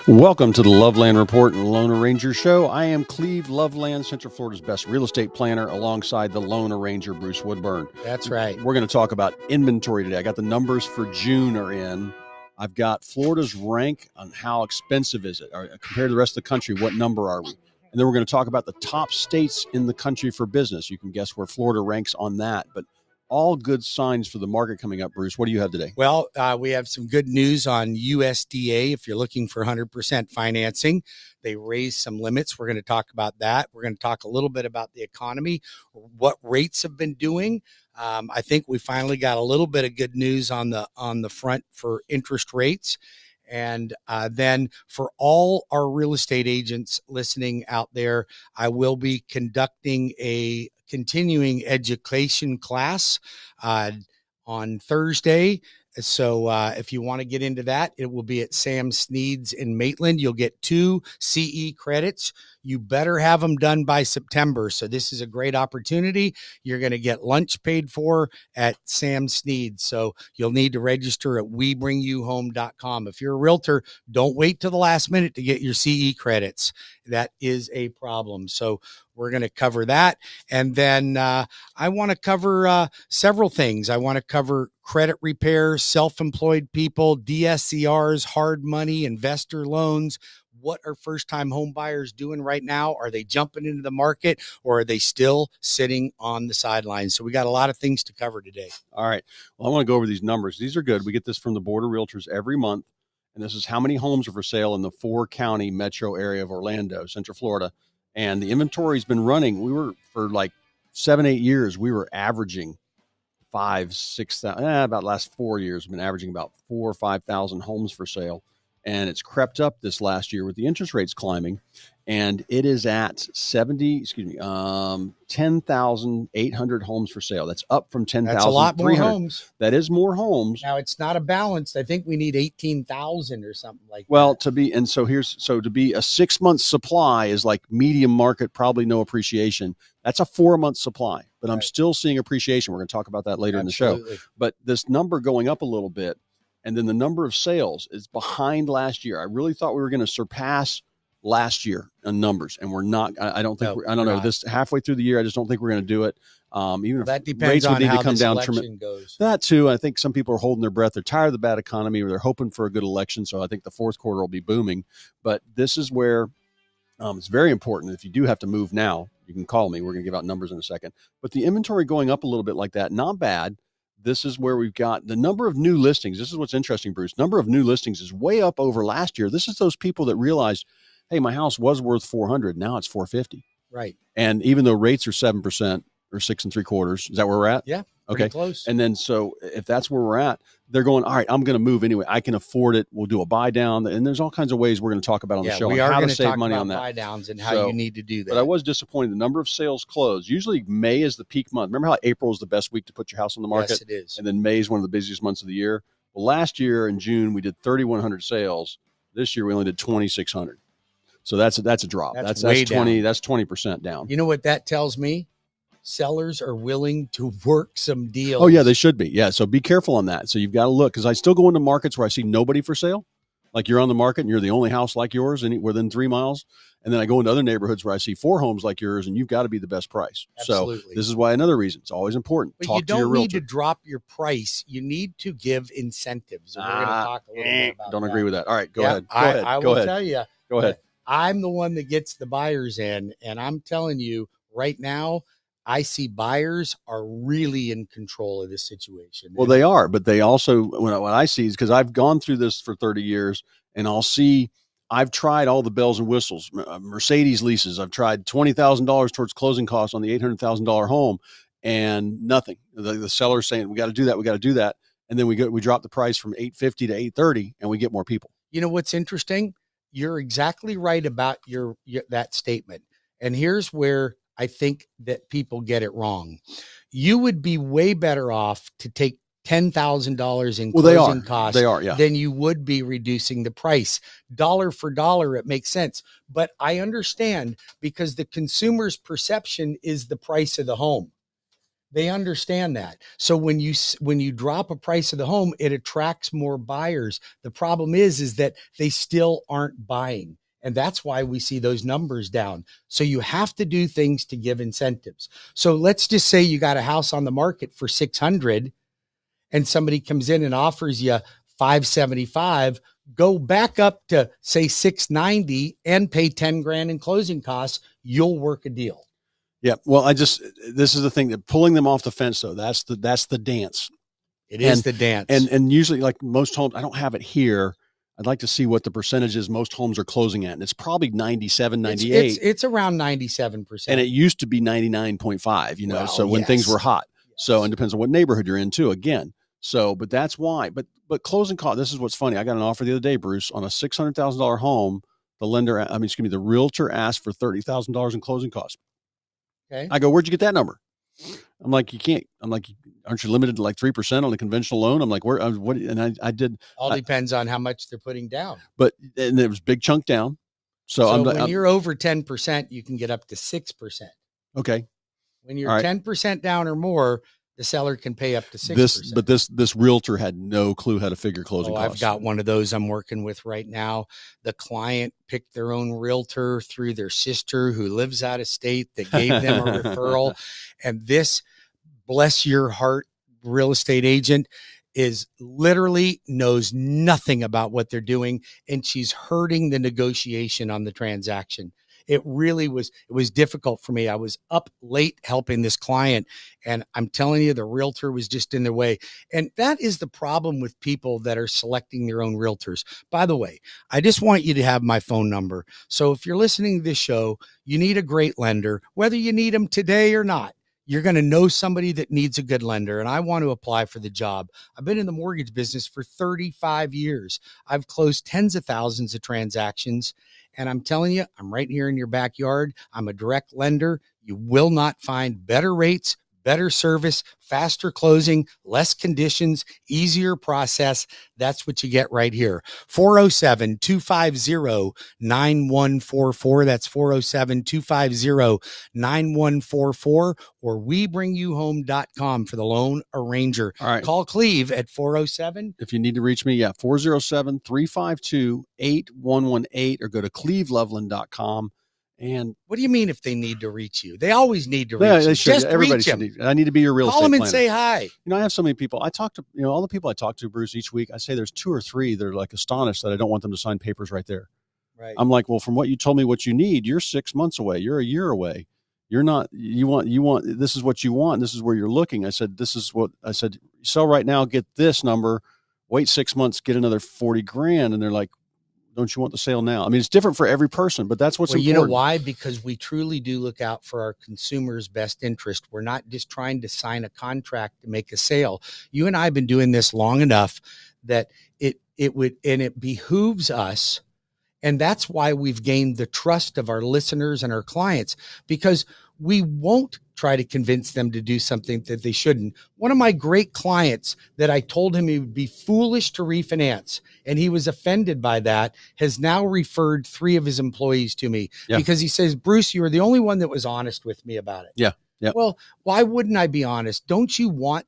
Welcome to the Loveland Report and Loan Arranger Show. I am Cleve Loveland, Central Florida's best real estate planner, alongside the loan arranger, Bruce Woodburn. That's right. We're going to talk about inventory today. I got the numbers for June are in. I've got Florida's rank on how expensive is it, or compared to the rest of the country, what number are we? And then we're going to talk about the top states in the country for business. You can guess where Florida ranks on that, but all good signs for the market coming up. Bruce, what do you have today? Well, we have some good news on USDA. If you're looking for 100% financing, they raised some limits. We're going to talk about that. We're going to talk a little bit about the economy, what rates have been doing. I think we finally got a little bit of good news on the front for interest rates. And then for all our real estate agents listening out there, I will be conducting a continuing education class on Thursday. So if you want to get into that, it will be at Sam Sneed's in Maitland. You'll get 2 CE credits. You better have them done by September. So this is a great opportunity. You're going to get lunch paid for at Sam Sneed's. So you'll need to register at webringyouhome.com. If you're a realtor, don't wait till the last minute to get your CE credits. That is a problem. So we're going to cover that. And then I want to cover several things. I want to cover credit repair, self-employed people, DSCRs, hard money, investor loans. What are first-time home buyers doing right now? Are they jumping into the market, or are they still sitting on the sidelines? So we got a lot of things to cover today. All right. Well, I want to go over these numbers. These are good. We get this from the Board of Realtors every month. And this is how many homes are for sale in the 4-county metro area of Orlando, Central Florida. And the inventory's been running. We were, for like 7-8 years, we were averaging 5,000-6,000, about the last 4 years, we've been averaging about 4,000 or 5,000 homes for sale. And it's crept up this last year with the interest rates climbing. And it is at 10,800 homes for sale. That's up from 10,000. That's a lot more homes. That is more homes. Now, it's not a balanced. I think we need 18,000 or something like that. Well, to be a 6-month supply is like medium market, probably no appreciation. That's a 4-month supply, but right. I'm still seeing appreciation. We're going to talk about that later Absolutely. in the show. But this number going up a little bit, and then the number of sales is behind last year. I really thought we were going to surpass last year in numbers, and we're not. I don't think. I don't know. This halfway through the year, I just don't think we're going to do it. Even if that depends rates on would need how to come this down. election goes. That too. I think some people are holding their breath. They're tired of the bad economy, or they're hoping for a good election. So I think the fourth quarter will be booming. But this is where it's very important. If you do have to move now, you can call me. We're going to give out numbers in a second. But the inventory going up a little bit like that, not bad. This is where we've got the number of new listings. This is what's interesting, Bruce. Number of new listings is way up over last year. This is those people that realized, hey, my house was worth 400. Now it's 450. Right. And even though rates are 7% or 6 3/4, is that where we're at? Yeah. Okay. Close. And then, so if that's where we're at, they're going, all right, I'm going to move anyway. I can afford it. We'll do a buy down. And there's all kinds of ways we're going to talk about on the show. We are how going to to save money on that. Buy downs and how you need to do that. But I was disappointed. The number of sales closed. Usually May is the peak month. Remember how April is the best week to put your house on the market? Yes, it is. And then May is one of the busiest months of the year. Well, last year in June, we did 3,100 sales. This year, we only did 2,600. So that's a drop. That's way 20. down. That's 20% down. You know what that tells me? Sellers are willing to work some deals. Oh, yeah, they should be. Yeah, so be careful on that. So you've got to look, because I still go into markets where I see nobody for sale. Like you're on the market and you're the only house like yours within 3 miles. And then I go into other neighborhoods where I see 4 homes like yours, and you've got to be the best price. Absolutely. So this is why another reason it's always important. But Talk you to your don't realtor. need to drop your price. You need to give incentives. And we're going to talk a little bit about Don't that. agree with that. All right, go ahead. I will tell you. Go ahead. I'm the one that gets the buyers in, and I'm telling you right now, I see buyers are really in control of this situation. Well, they are, but they also, what I see is, because I've gone through this for 30 years, and I've tried all the bells and whistles, Mercedes leases. I've tried $20,000 towards closing costs on the $800,000 home, and nothing. The seller's saying, we got to do that. We got to do that. And then we drop the price from $850 to $830, and we get more people. You know what's interesting? You're exactly right about that statement. And here's where I think that people get it wrong. You would be way better off to take $10,000 in closing costs than you would be reducing the price. Dollar for dollar, it makes sense. But I understand, because the consumer's perception is the price of the home. They understand that. So when you drop a price of the home, it attracts more buyers. The problem is that they still aren't buying. And that's why we see those numbers down. So you have to do things to give incentives. So let's just say you got a house on the market for 600 and somebody comes in and offers you 575, go back up to say 690 and pay 10 grand in closing costs. You'll work a deal. Yeah. Well, this is the thing, that pulling them off the fence, though, that's the dance. It is the dance. And usually, like most homes, I don't have it here. I'd like to see what the percentage is most homes are closing at. And it's probably 97, 98. It's around 97%. And it used to be 99.5, Well, so when things were hot. Yes. So it depends on what neighborhood you're in too, again. So, but that's why. But closing cost, this is what's funny. I got an offer the other day, Bruce, on a $600,000 home. The realtor asked for $30,000 in closing costs. Okay. I go, where'd you get that number? I'm like, you can't. I'm like, aren't you limited to like 3% on a conventional loan? I'm like, where? What? And I did. All depends on how much they're putting down. And it was big chunk down. So when you're over 10%, you can get up to 6%. Okay. When you're 10% down or more, the seller can pay up to 6%. But this realtor had no clue how to figure closing costs. I've got one of those I'm working with right now. The client picked their own realtor through their sister who lives out of state that gave them a referral. And this, bless your heart, real estate agent is literally knows nothing about what they're doing. And she's hurting the negotiation on the transaction. It was difficult for me. I was up late helping this client, and I'm telling you, the realtor was just in their way. And that is the problem with people that are selecting their own realtors. By the way, I just want you to have my phone number. So if you're listening to this show, you need a great lender, whether you need them today or not. You're going to know somebody that needs a good lender, and I want to apply for the job. I've been in the mortgage business for 35 years. I've closed tens of thousands of transactions, and I'm telling you, I'm right here in your backyard. I'm a direct lender. You will not find better rates, better service, faster closing, less conditions, easier process. That's what you get right here. 407-250-9144. That's 407-250-9144 or webringyouhome.com for the loan arranger. All right. Call Cleve at 407. If you need to reach me, 407-352-8118 or go to cleveloveland.com. And what do you mean if they need to reach you? They always need to reach you. Just everybody reach them. I need to be your real estate planner. Call them and planner. say hi. I have so many people. I talk to, all the people I talk to, Bruce, each week. I say there's 2 or 3 that are like astonished that I don't want them to sign papers right there. Right. I'm like, well, from what you told me what you need, you're 6 months away. You're a year away. You're not, you want, this is what you want. This is where you're looking. I said, sell right now, get this number, wait 6 months, get another 40 grand. And they're like, don't you want the sale now? I mean, it's different for every person, but that's what's important. You know why? Because we truly do look out for our consumers' best interest. We're not just trying to sign a contract to make a sale. You and I have been doing this long enough that it behooves us. And that's why we've gained the trust of our listeners and our clients, because we won't try to convince them to do something that they shouldn't. One of my great clients that I told him he would be foolish to refinance, and he was offended by that, has now referred 3 of his employees to me because he says, Bruce, you were the only one that was honest with me about it. Yeah. Yeah. Well, why wouldn't I be honest? Don't you want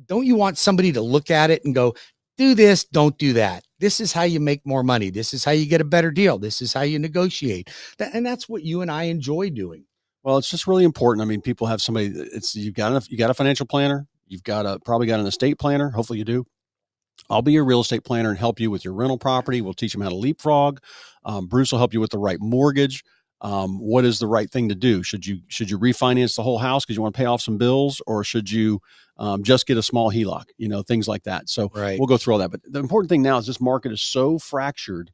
don't you want somebody to look at it and go, do this, don't do that. This is how you make more money. This is how you get a better deal. This is how you negotiate. And that's what you and I enjoy doing. Well, it's just really important. I mean, people have somebody, you got a financial planner. You've probably got an estate planner. Hopefully you do. I'll be your real estate planner and help you with your rental property. We'll teach them how to leapfrog. Bruce will help you with the right mortgage. What is the right thing to do? Should you refinance the whole house because you want to pay off some bills, or should you just get a small HELOC? Things like that. So We'll go through all that. But the important thing now is this market is so fractured.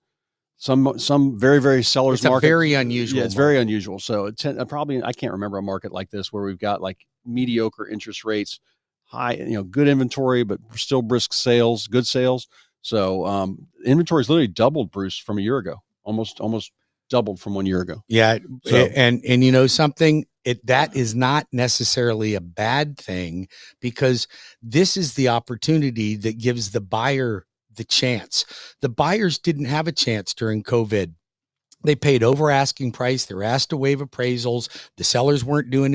Some very, very sellers market. It's very unusual. Yeah, it's very unusual. So I can't remember a market like this where we've got like mediocre interest rates, high, good inventory, but still brisk sales, good sales. So inventory is literally doubled, Bruce, from a year ago, almost doubled from 1 year ago. Yeah. So, and something, that is not necessarily a bad thing, because this is the opportunity that gives the buyer the chance. The buyers didn't have a chance during COVID. They paid over asking price. They were asked to waive appraisals. The sellers weren't doing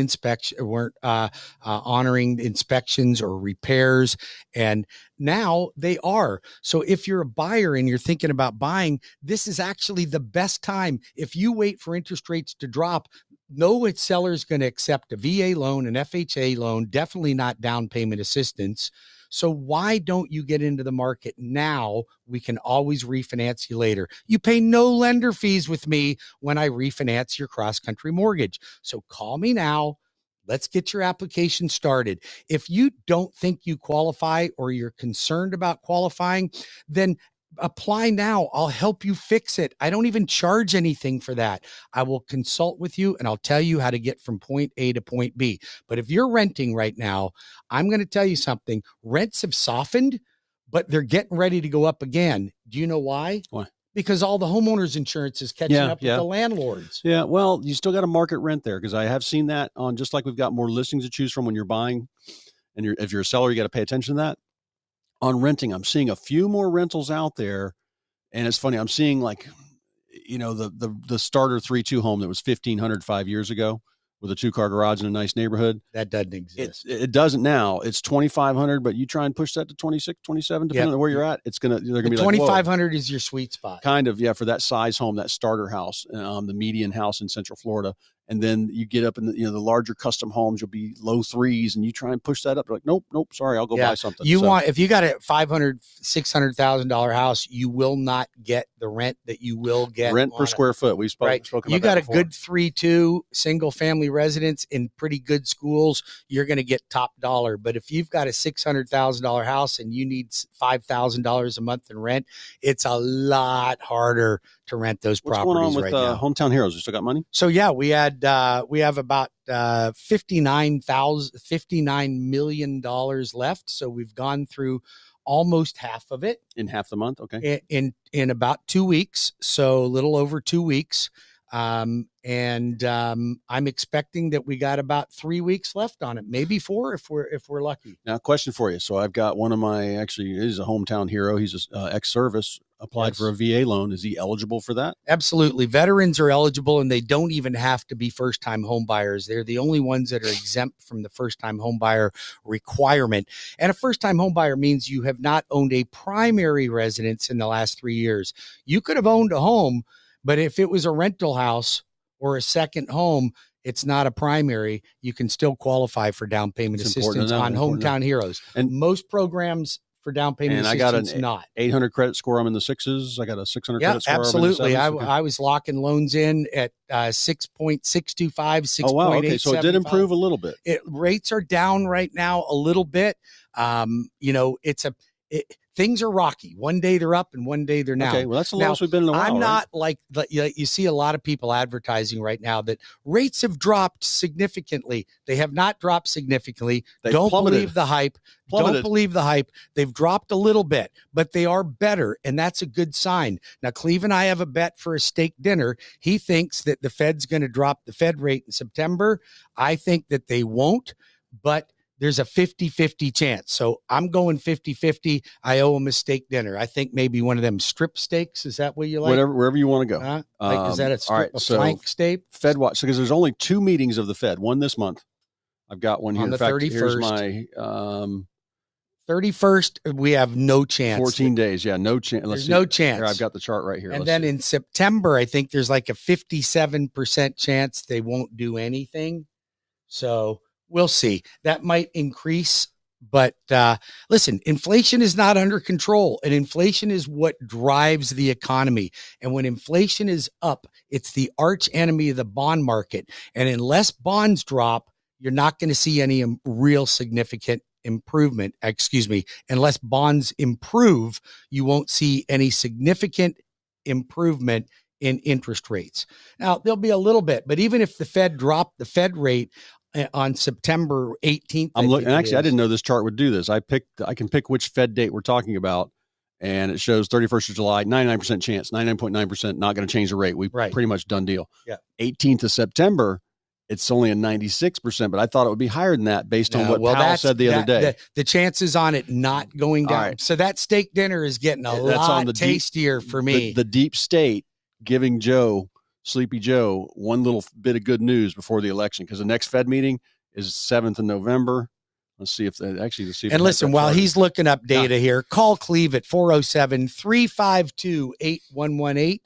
honoring inspections or repairs. And now they are. So if you're a buyer and you're thinking about buying, this is actually the best time. If you wait for interest rates to drop, no seller is going to accept a VA loan, an FHA loan, definitely not down payment assistance. So why don't you get into the market now? We can always refinance you later. You pay no lender fees with me when I refinance your cross-country mortgage. So call me now. Let's get your application started. If you don't think you qualify or you're concerned about qualifying, then apply now. I'll help you fix it. I don't even charge anything for that. I will consult with you and I'll tell you how to get from point A to point B. But if you're renting right now, I'm going to tell you something. Rents have softened, but they're getting ready to go up again. Do you know why? Why? Because all the homeowners insurance is catching up with the landlords. Yeah. Well, you still got a market rent there, because I have seen that on, just like we've got more listings to choose from when you're buying, and if you're a seller, you got to pay attention to that. On renting, I'm seeing a few more rentals out there, and it's funny. I'm seeing, like, the starter 3-2 home that was $1,500 5 years ago with a 2-car garage in a nice neighborhood. That doesn't exist. It doesn't now. It's $2,500, but you try and push that to 26, 27, depending on where you're at. They're going to be like, $2,500 is your sweet spot. Kind of, yeah, for that size home, that starter house, the median house in Central Florida. And then you get up in the larger custom homes, you'll be low 3s, and you try and push that up. You're like, nope, sorry, I'll go buy something. If you got a $500,000, $600,000 house, you will not get the rent that you will get. Rent per square foot. We've spoken about that. You got before. A good 3-2 single family residence in pretty good schools, you're going to get top dollar. But if you've got a $600,000 house and you need $5,000 a month in rent, it's a lot harder to rent those properties. What's going on with now. Hometown Heroes? You still got money? So yeah, we have about $59 million left. So we've gone through almost half of it in half the month. Okay. In about 2 weeks. So a little over 2 weeks. I'm expecting that we got about 3 weeks left on it, maybe 4 if we're lucky. Now, question for you. So I've got one of my, actually, he's a hometown hero. He's a ex-service, applied for a VA loan. Is he eligible for that? Absolutely. Veterans are eligible, and they don't even have to be first-time home buyers. They're the only ones that are exempt from the first-time home buyer requirement. And a first-time home buyer means you have not owned a primary residence in the last 3 years. You could have owned a home, but if it was a rental house or a second home, it's not a primary, you can still qualify for down payment assistance on Hometown Heroes. And most programs for down payment assistance, I got an 800 credit score. I'm in the 6s. I got a 600 credit score. Absolutely. I was locking loans in at 6.625, 6.875. Oh, wow. Okay. So it did improve a little bit. Rates are down right now a little bit. Things are rocky. One day they're up and one day they're down. Okay, well, that's the lowest we've been in a while. I'm not like you see a lot of people advertising right now that rates have dropped significantly. They have not dropped significantly. Don't believe the hype. Don't believe the hype. They've dropped a little bit, but they are better, and that's a good sign. Now, Cleve and I have a bet for a steak dinner. He thinks that the Fed's going to drop the Fed rate in September. I think that they won't, but there's a 50-50 chance. So I'm going 50-50. I owe him a steak dinner. I think maybe one of them strip steaks. Is that what you like? Wherever you want to go. Is that a flank steak? Fed watch. Because there's only 2 meetings of the Fed. One this month. I've got one here. On the 31st. Here's my 31st. We have no chance. 14 days. Yeah, no chance. There's no chance. Here, I've got the chart right here. And then in September, I think there's like a 57% chance they won't do anything. So we'll see. That might increase, but listen, inflation is not under control, and inflation is what drives the economy. And when inflation is up, it's the arch enemy of the bond market. And unless bonds drop, you're not going to see any real significant improvement. Unless bonds improve, you won't see any significant improvement in interest rates. Now, there'll be a little bit, but even if the Fed dropped the Fed rate on September 18th. I'm looking, and actually, I didn't know this chart would do this. I can pick which Fed date we're talking about, and it shows 31st of July, 99% chance, 99.9% not going to change the rate. Pretty much done deal. Yeah. 18th of September, it's only a 96%, but I thought it would be higher than that based on what Powell said the other day. The chances on it not going down. Right. So that steak dinner is getting a lot tastier for me. The deep state giving Joe Sleepy Joe, one little bit of good news before the election, because the next Fed meeting is 7th of November. Let's see if and listen, while he's looking up data here, call Cleve at 407-352-8118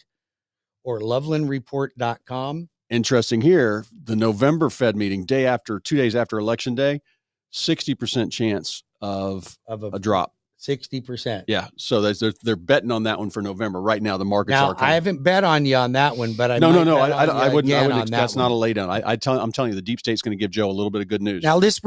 or lovelandreport.com. Interesting here, the November Fed meeting, 2 days after Election Day, 60% chance of a drop. 60%. Yeah. So they're betting on that one for November. Right now, the markets now, are coming. I haven't bet on you on that one, but I no. I wouldn't. that's Not a lay down. I'm telling you, the deep state's going to give Joe a little bit of good news. Now, this